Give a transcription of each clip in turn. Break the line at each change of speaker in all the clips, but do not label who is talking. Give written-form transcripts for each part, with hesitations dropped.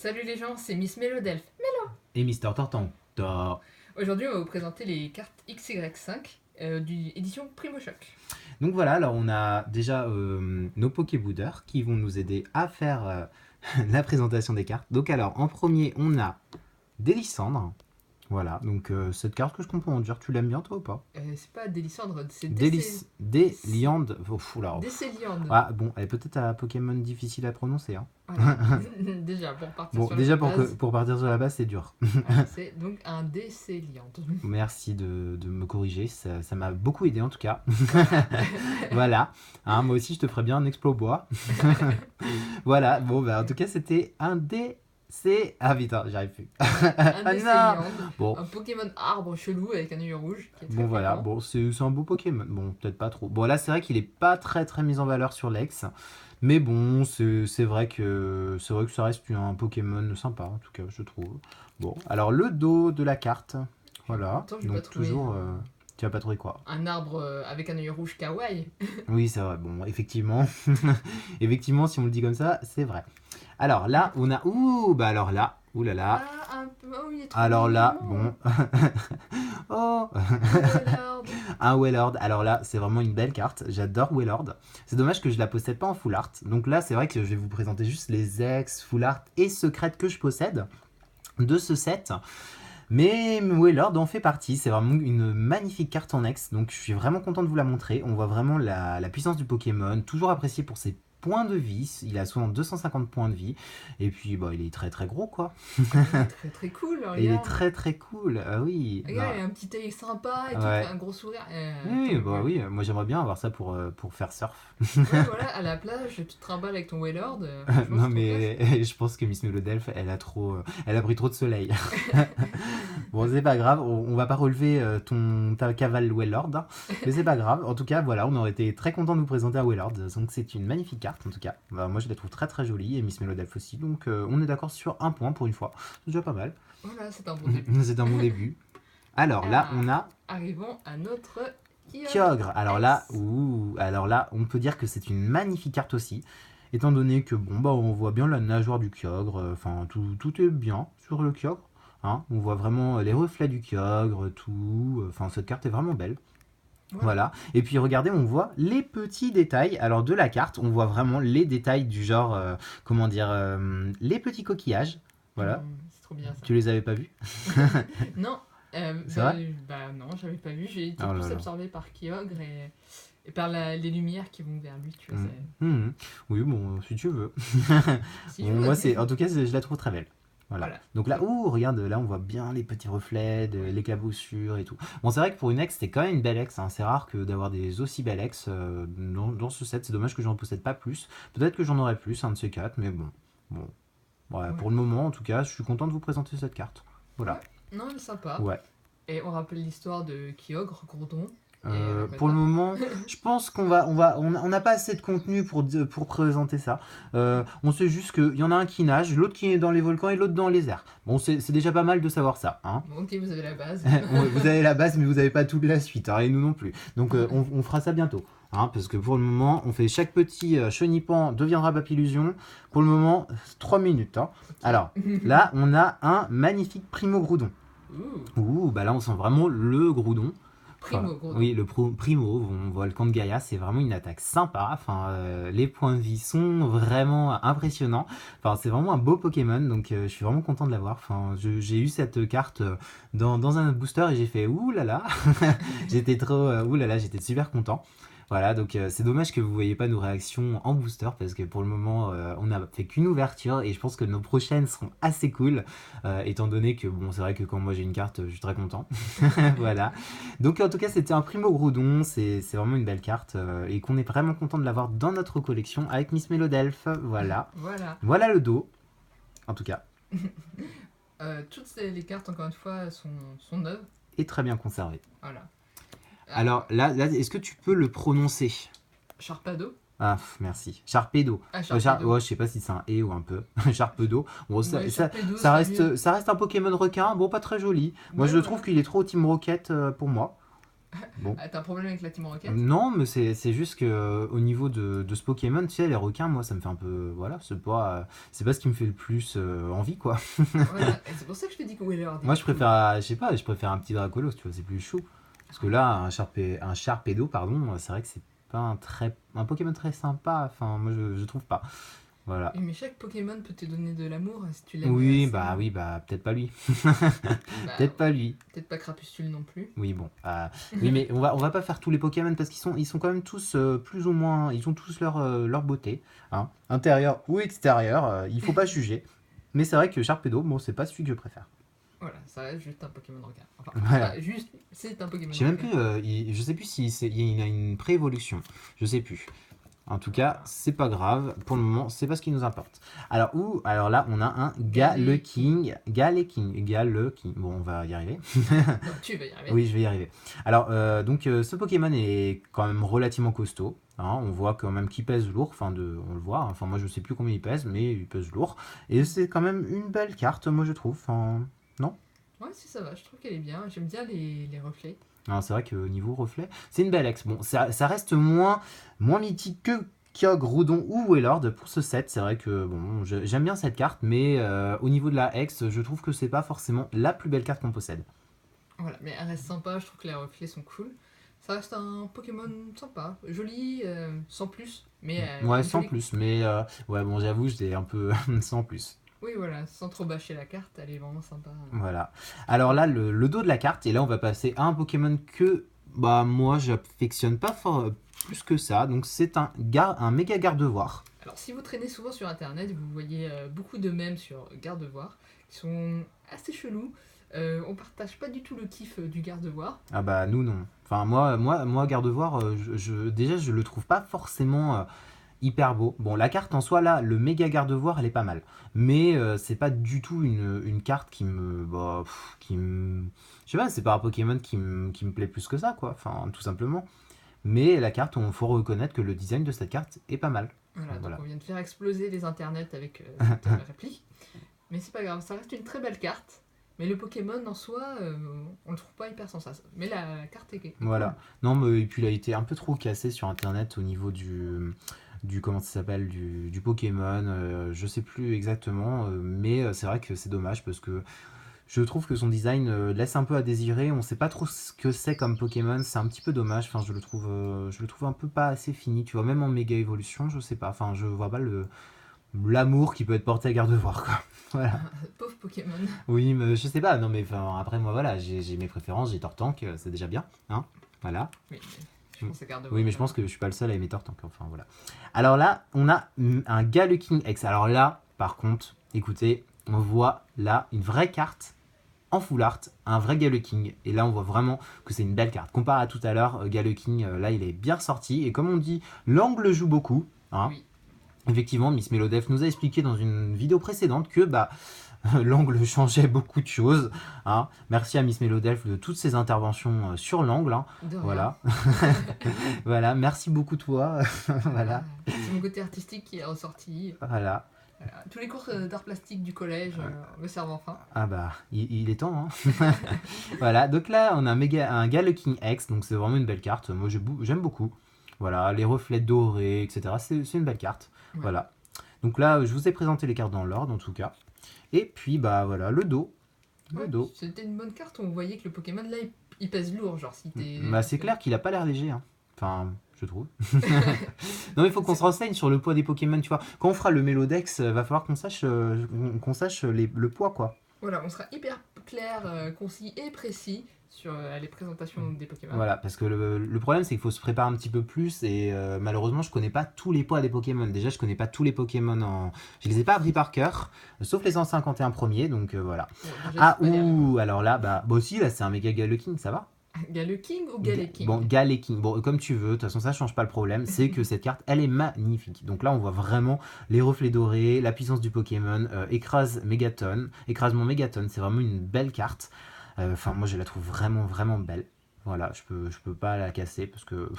Salut les gens, c'est Miss Mélodelph.
Et Mister Tortantor.
Aujourd'hui, on va vous présenter les cartes XY5 du édition Primo Choc.
Donc voilà, alors on a déjà nos Pokébouders qui vont nous aider à faire la présentation des cartes. Donc alors, en premier, on a Délissandre. Voilà, donc cette carte que je comprends dire, tu l'aimes bien toi ou pas?
C'est pas Délissandre, c'est
Déliande. Oh, oula.
Décéliande.
Ah bon, elle est peut-être un Pokémon difficile à prononcer. Hein.
Voilà. Déjà, pour partir
Bon,
sur
déjà
la base,
pour partir sur la base, c'est dur.
c'est donc un Décéliande.
Merci de me corriger, ça m'a beaucoup aidé en tout cas. Voilà, hein, moi aussi je te ferais bien un exploit. Voilà, bon bah en tout cas c'était un DC. Ah putain, j'y arrive plus.
Un
Ah,
Décéliande,
Bon,
un Pokémon arbre chelou avec un œil rouge. Qui est très
bon voilà,
fréquent.
bon c'est un beau Pokémon. Bon, peut-être pas trop. Bon là c'est vrai qu'il est pas très mis en valeur sur Lex. Mais bon, c'est vrai que ça reste un Pokémon sympa en tout cas, je trouve. Bon, alors le dos de la carte. Voilà,
Attends, je vais pas
donc
trouver
toujours. Tu vas pas trouver quoi?
un arbre avec un œil rouge kawaii.
Oui, c'est vrai. Bon, effectivement, effectivement, si on le dit comme ça, c'est vrai. Alors là, on a. Ouh, bah alors là, ouh là là.
Ah, un peu. Oh, il est trop
Alors là,
mignon.
bon. Oh,
Wellard.
un Wailord. Alors là, c'est vraiment une belle carte. J'adore Wailord. C'est dommage que je la possède pas en full art. Donc là, c'est vrai que je vais vous présenter juste les ex, full art et secrètes que je possède de ce set. Mais Wailord en fait partie, c'est vraiment une magnifique carte en ex, donc je suis vraiment content de vous la montrer. On voit vraiment la puissance du Pokémon, toujours apprécié pour ses points de vie, il a souvent 250 points de vie, et puis bah, il est très gros quoi.
Il est très très cool,
Et il est
regarde.
très cool, ah oui.
Regarde,
Bah,
il a un petit œil sympa et tout,
ouais.
un gros sourire.
Oui,
Attends,
bah
ouais.
oui, moi j'aimerais bien avoir ça pour faire surf.
Ouais, voilà, à la plage, tu te trimbales avec ton Wailord. Franchement,
Non
c'est trop classe.
mais je pense que Miss Mélodelph, elle a pris trop de soleil. Bon, c'est pas grave, on va pas relever ta cavale Wailord, hein, mais c'est pas grave. En tout cas, voilà, on aurait été très content de vous présenter un Wailord. Donc c'est une magnifique carte en tout cas. Bah, moi je la trouve très jolie et Miss Mélodelph aussi. Donc on est d'accord sur un point pour une fois. C'est déjà pas mal.
Voilà, c'est un bon début.
C'est un bon début. Alors là,
Ah,
on a
arrivons à notre
Kyogre.
X.
Alors là, on peut dire que c'est une magnifique carte aussi. Étant donné que bon bah on voit bien la nageoire du Kyogre, enfin tout est bien sur le Kyogre. Hein, on voit vraiment les reflets du Kyogre, tout. Enfin cette carte est vraiment belle. Voilà. Et puis regardez, on voit les petits détails. Alors de la carte, on voit vraiment les détails du genre, comment dire, les petits coquillages. Voilà.
C'est trop bien ça.
Tu les avais pas vus?
Non,
C'est vrai?
bah non, j'avais pas vu. J'ai été
Oh là
plus
là.
absorbé par Kyogre et par les lumières qui vont vers lui, tu vois.
Oui, bon, si tu veux.
Si je
Bon,
veux.
moi, en tout cas, je la trouve très belle. Voilà.
Voilà.
Donc là, regarde, là, on voit bien les petits reflets, l'éclaboussure et tout. Bon, c'est vrai que pour une ex, c'est quand même une belle ex. Hein. C'est rare que d'avoir des aussi belles ex dans ce set. C'est dommage que j'en possède pas plus. Peut-être que j'en aurai plus, un de ces quatre, mais bon. Ouais,
Ouais.
pour le moment, en tout cas, je suis content de vous présenter cette carte. Voilà.
Non, mais sympa.
Ouais.
Et on rappelle l'histoire de Kyogre, Gourdon.
Pour le moment, je pense on n'a pas assez de contenu pour présenter ça. On sait juste qu'il y en a un qui nage, l'autre qui est dans les volcans et l'autre dans les airs. Bon, c'est déjà pas mal de savoir ça. Hein.
Bon, ok, vous avez la base.
Vous avez la base, mais vous n'avez pas toute la suite, hein, et nous non plus. Donc on fera ça bientôt. Hein, parce que pour le moment, on fait chaque petit chenipan deviendra Papillusion. Pour le moment, 3 minutes. Hein. Alors, là, on a un magnifique Primo Groudon.
Ouh,
Bah là, on sent vraiment le Groudon.
Primo Gourdon.
Oui, le Primo, on voit le camp de Gaïa, c'est vraiment une attaque sympa. Enfin, les points de vie sont vraiment impressionnants. Enfin, c'est vraiment un beau Pokémon, donc je suis vraiment content de l'avoir. Enfin, j'ai eu cette carte dans un booster et j'ai fait ouh là là. J'étais ouh là là, j'étais super content. Voilà, donc c'est dommage que vous voyez pas nos réactions en booster parce que pour le moment on n'a fait qu'une ouverture et je pense que nos prochaines seront assez cool étant donné que bon c'est vrai que quand moi j'ai une carte je suis très content. Voilà. Donc en tout cas c'était un Primo Groudon, c'est vraiment une belle carte et qu'on est vraiment content de l'avoir dans notre collection avec Miss Mélodelph. Voilà. Voilà le dos. En tout cas.
Toutes les cartes, encore une fois, sont neuves.
Et très bien conservé.
Voilà.
Alors là est-ce que tu peux le prononcer?
Charpado.
Ah, merci. Charpedo.
Ah, Charpedo.
Ouais, je sais pas si c'est un et ou un peu. Charpedo. Bon,
Ouais, Charpedo,
ça
c'est mieux.
reste un Pokémon requin. Bon, pas très joli. Moi,
Ouais,
je
voilà.
trouve qu'il est trop Team Rocket pour moi. Bon.
Ah, t'as un problème avec la Team Rocket?
Non, mais c'est juste que au niveau de ce Pokémon, tu sais, les requins, moi, ça me fait un peu. Voilà, c'est pas ce qui me fait le plus envie, quoi.
Voilà, et c'est pour ça que je te dis que Wheeler
Moi,
est
je
cool.
préfère, je sais pas, je préfère un petit Dracolos, tu vois, c'est plus chaud. Parce que là, un Sharpedo, pardon, c'est vrai que c'est pas un Pokémon très sympa. Enfin, moi, je trouve pas. Voilà.
Oui, mais chaque Pokémon peut te donner de l'amour si tu l'aimes assez.
Oui, bah, peut-être pas lui.
Bah,
Peut-être pas lui.
peut-être pas Crapuscule non plus.
Oui, bon. Oui, mais on va pas faire tous les Pokémon parce ils sont quand même tous plus ou moins. Ils ont tous leur beauté, hein, intérieure ou extérieure. Il faut pas juger. Mais c'est vrai que Sharpedo, bon, c'est pas celui que je préfère.
Voilà, ça reste juste un Pokémon requin. Enfin, c'est
Voilà.
pas juste, c'est un
Je
Pokémon
sais même
requin.
plus. Je sais plus si il y a une pré-évolution. Je sais plus. En tout cas,
Voilà.
c'est pas grave. Pour le moment, c'est pas ce qui nous importe. Alors là, on a un
Galeking.
Galeking. Bon, on va y arriver.
Non, tu vas y arriver.
Oui, je vais y arriver. Alors, donc, ce Pokémon est quand même relativement costaud, hein. On voit quand même qu'il pèse lourd. On le voit, hein. Enfin, moi, je sais plus combien il pèse, mais il pèse lourd. Et c'est quand même une belle carte, moi, je trouve. Enfin, non?
Ouais, si ça va, je trouve qu'elle est bien. J'aime bien les reflets.
Alors, c'est vrai que niveau reflet, c'est une belle ex. Bon, ça reste moins mythique que Kyogre, Groudon ou Wailord pour ce set. C'est vrai que bon, j'aime bien cette carte, mais au niveau de la ex, je trouve que c'est pas forcément la plus belle carte qu'on possède.
Voilà, mais elle reste sympa, je trouve que les reflets sont cool. Ça reste un Pokémon sympa, joli, sans plus, mais
Ouais,
une
sans
jolie.
plus, mais ouais, bon, j'avoue, j'étais un peu sans plus.
Oui, voilà, sans trop bâcher la carte, elle est vraiment sympa.
Voilà. Alors là, le dos de la carte, et là, on va passer à un Pokémon que bah moi, j'affectionne pas plus que ça. Donc, c'est un méga Gardevoir.
Alors, si vous traînez souvent sur internet, vous voyez beaucoup de mèmes sur Gardevoir qui sont assez chelous. On partage pas du tout le kiff du Gardevoir.
Ah bah nous non. Enfin moi Gardevoir, déjà je le trouve pas forcément hyper beau. Bon la carte en soi là, le méga Gardevoir elle est pas mal, mais c'est pas du tout une carte je sais pas, c'est pas un Pokémon qui me plaît plus que ça quoi. Enfin tout simplement. Mais la carte, on faut reconnaître que le design de cette carte est pas mal.
Voilà,
Enfin,
donc
voilà.
on vient de faire exploser les internets avec cette réplique. Mais c'est pas grave, ça reste une très belle carte. Mais le Pokémon en soi, on le trouve pas hyper sensationnel. Mais la carte est cool.
Voilà. Non, mais et puis il a été un peu trop cassé sur internet au niveau du comment ça s'appelle du Pokémon, je sais plus exactement, mais c'est vrai que c'est dommage parce que je trouve que son design laisse un peu à désirer. On sait pas trop ce que c'est comme Pokémon, c'est un petit peu dommage. Enfin, je le trouve un peu pas assez fini. Tu vois, même en méga évolution, je sais pas. Enfin, je vois pas l'amour qui peut être porté à Gardevoir, quoi. Voilà.
Pauvre Pokémon.
Oui, mais je sais pas. Non, mais enfin, après moi, voilà, j'ai mes préférences. J'ai Tortank, c'est déjà bien, hein. Voilà.
Oui, mais je pense à
Oui,
Gardevoir
mais je
quand même.
pense que je suis pas le seul à aimer Tortank. Enfin, voilà. Alors là, on a un Galaking X. Alors là, par contre, écoutez, on voit là une vraie carte en full art, un vrai Galaking. Et là, on voit vraiment que c'est une belle carte. Comparé à tout à l'heure, Galaking, là, il est bien ressorti. Et comme on dit, l'angle joue beaucoup, hein.
Oui.
Effectivement, Miss Melodef nous a expliqué dans une vidéo précédente que bah, l'angle changeait beaucoup de choses, hein. Merci à Miss Melodef de toutes ses interventions sur l'angle, hein.
De rien.
Voilà. Voilà, merci beaucoup toi. Voilà.
C'est mon côté artistique qui est ressorti.
Voilà.
Tous les cours d'art plastique du collège me servent enfin.
Ah bah, il est temps, hein. Voilà, donc là, on a un Galaking X, donc c'est vraiment une belle carte. Moi, j'aime beaucoup. Voilà, les reflets dorés, etc. C'est une belle carte.
Ouais.
Voilà. Donc là, je vous ai présenté les cartes dans l'ordre, en tout cas. Et puis, bah voilà, le dos. Le
Ouais,
dos.
c'était une bonne carte, on voyait que le Pokémon là il pèse lourd, genre si t'es.
Bah, c'est clair qu'il a pas l'air léger, hein. Enfin, je trouve. Non, il faut qu'on se renseigne sur le poids des Pokémon, tu vois. Quand on fera le Mélodex, va falloir qu'on sache le poids, quoi.
Voilà, on sera hyper clair, concis et précis sur les présentations des Pokémon.
Voilà, parce que le problème, c'est qu'il faut se préparer un petit peu plus et malheureusement, je connais pas tous les poids des Pokémon. Déjà, je connais pas tous les Pokémon Je les ai pas appris par cœur, sauf les 151 premiers, donc voilà.
Bon, déjà,
Ah,
c'est pas les
ouh, alors là, bah aussi, là, c'est un méga Galaking, ça va?
Galeking ou Galeking?
Bon, Galaking, bon, comme tu veux, de toute façon, ça change pas le problème, c'est que cette carte, elle est magnifique. Donc là, on voit vraiment les reflets dorés, la puissance du Pokémon, écrasement Mégaton, c'est vraiment une belle carte. Enfin, moi, je la trouve vraiment, vraiment belle. Voilà, je peux pas la casser parce que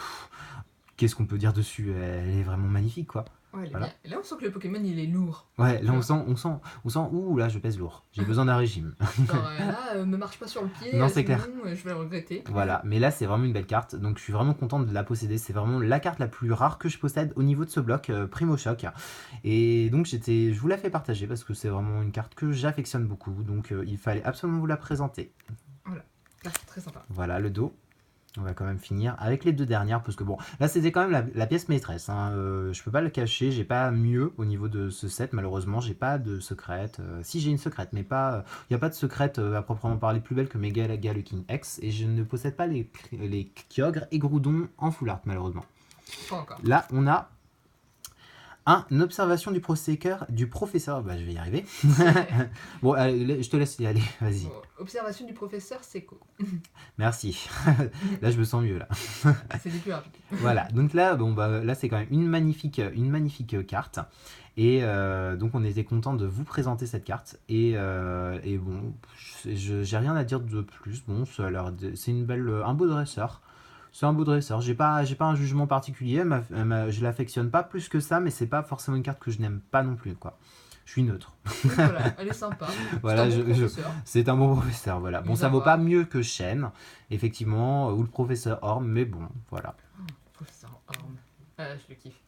qu'est-ce qu'on peut dire dessus? Elle est vraiment magnifique, quoi.
Ouais, elle est
Voilà.
bien. Et là, on sent que le Pokémon, il est lourd.
Ouais, là
Ouais.
on sent, ouh là je pèse lourd, j'ai besoin d'un régime.
Genre, là, me marche pas sur le pied,
Non, c'est
sinon
clair.
je vais le regretter.
Voilà, mais là c'est vraiment une belle carte, donc je suis vraiment content de la posséder. C'est vraiment la carte la plus rare que je possède au niveau de ce bloc Primo Choc. Et donc je vous la fais partager parce que c'est vraiment une carte que j'affectionne beaucoup, donc il fallait absolument vous la présenter.
Voilà, carte très sympa.
Voilà le dos. On va quand même finir avec les deux dernières parce que bon, là c'était quand même la pièce maîtresse. Hein. Je peux pas le cacher, j'ai pas mieux au niveau de ce set. Malheureusement, j'ai pas de secrète. Si j'ai une secrète, mais pas, il y a pas de secrète à proprement parler plus belle que mes Galakin X. Et je ne possède pas les Kyogre et Groudon en full art malheureusement.
Pas encore.
Là, on a une observation du professeur. Bah, je vais y arriver. Bon, allez, je te laisse y aller. Vas-y.
Bon, observation du professeur Seco.
Merci. Là, je me sens mieux là.
C'est les plus rapides.
Voilà, donc là, bon, bah, là c'est quand même une magnifique carte. Et donc on était content de vous présenter cette carte. Et bon, j'ai rien à dire de plus. Bon, c'est un beau dresseur. C'est un beau dresseur. J'ai pas un jugement particulier. Je l'affectionne pas plus que ça, mais c'est pas forcément une carte que je n'aime pas non plus, quoi. Je suis neutre.
Donc voilà, elle est sympa.
Voilà,
c'est un bon professeur.
c'est un bon professeur. Voilà. Bon,
Il
ça
va
vaut
voir.
pas mieux que Shen, effectivement, ou le professeur Orm, mais bon, voilà.
Professeur Orm. Je le kiffe.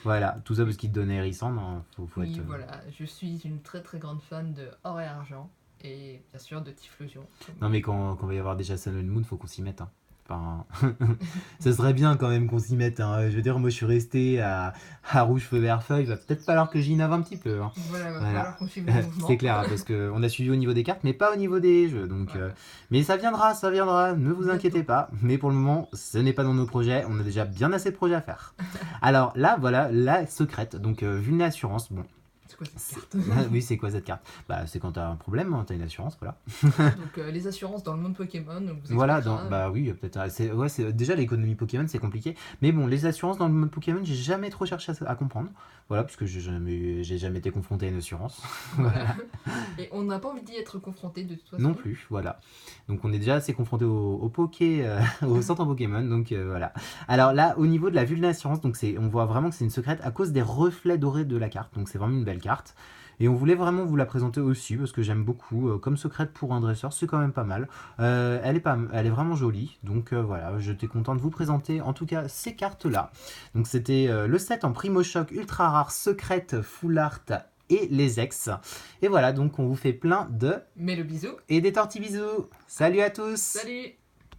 Voilà, tout ça parce qu'il te donnait hérisson, non, faut
Oui,
être...
voilà, je suis une très très grande fan de Or et Argent. Et bien sûr de Typhlosion.
Non mais quand va y avoir déjà Sun and Moon, faut qu'on s'y mette. Hein. Enfin, ça serait bien quand même qu'on s'y mette. Hein. Je veux dire, moi je suis resté à Rouge Feu Vert Feu, il va peut-être falloir que j'innove un petit peu. Hein.
Voilà, va
Voilà.
falloir qu'on suive le mouvement.
C'est clair, parce qu'on a suivi au niveau des cartes, mais pas au niveau des jeux. Donc,
Voilà.
mais ça viendra, ne vous
Bientôt.
inquiétez pas. Mais pour le moment, ce n'est pas dans nos projets, on a déjà bien assez de projets à faire. Alors là, voilà, la secrète, donc Vulné Assurance, bon.
C'est quoi cette carte?
Oui, c'est quoi cette carte? Bah, c'est quand t'as un problème, hein, t'as une assurance, voilà.
Donc les assurances dans le monde Pokémon, on vous
Voilà,
expliquera.
bah oui, peut-être. Déjà l'économie Pokémon, c'est compliqué. Mais bon, les assurances dans le monde Pokémon, j'ai jamais trop cherché à comprendre. Voilà, parce que j'ai jamais été confronté à une assurance.
Voilà. Et on n'a pas envie d'y être confronté de toute façon.
Non plus, voilà. Donc on est déjà assez confronté au au centre Pokémon, donc voilà. Alors là, au niveau de la vulnérance, donc on voit vraiment que c'est une secrète à cause des reflets dorés de la carte. Donc c'est vraiment une belle carte. Et on voulait vraiment vous la présenter aussi parce que j'aime beaucoup. Comme secrète pour un dresseur, c'est quand même pas mal. Elle est vraiment jolie. Donc voilà, j'étais content de vous présenter en tout cas ces cartes-là. Donc c'était le set en Primo Choc ultra rare, secrète, full art et les ex. Et voilà, donc on vous fait plein de...
Mais le bisou.
et des tortilles bisous. Salut à tous.
Salut.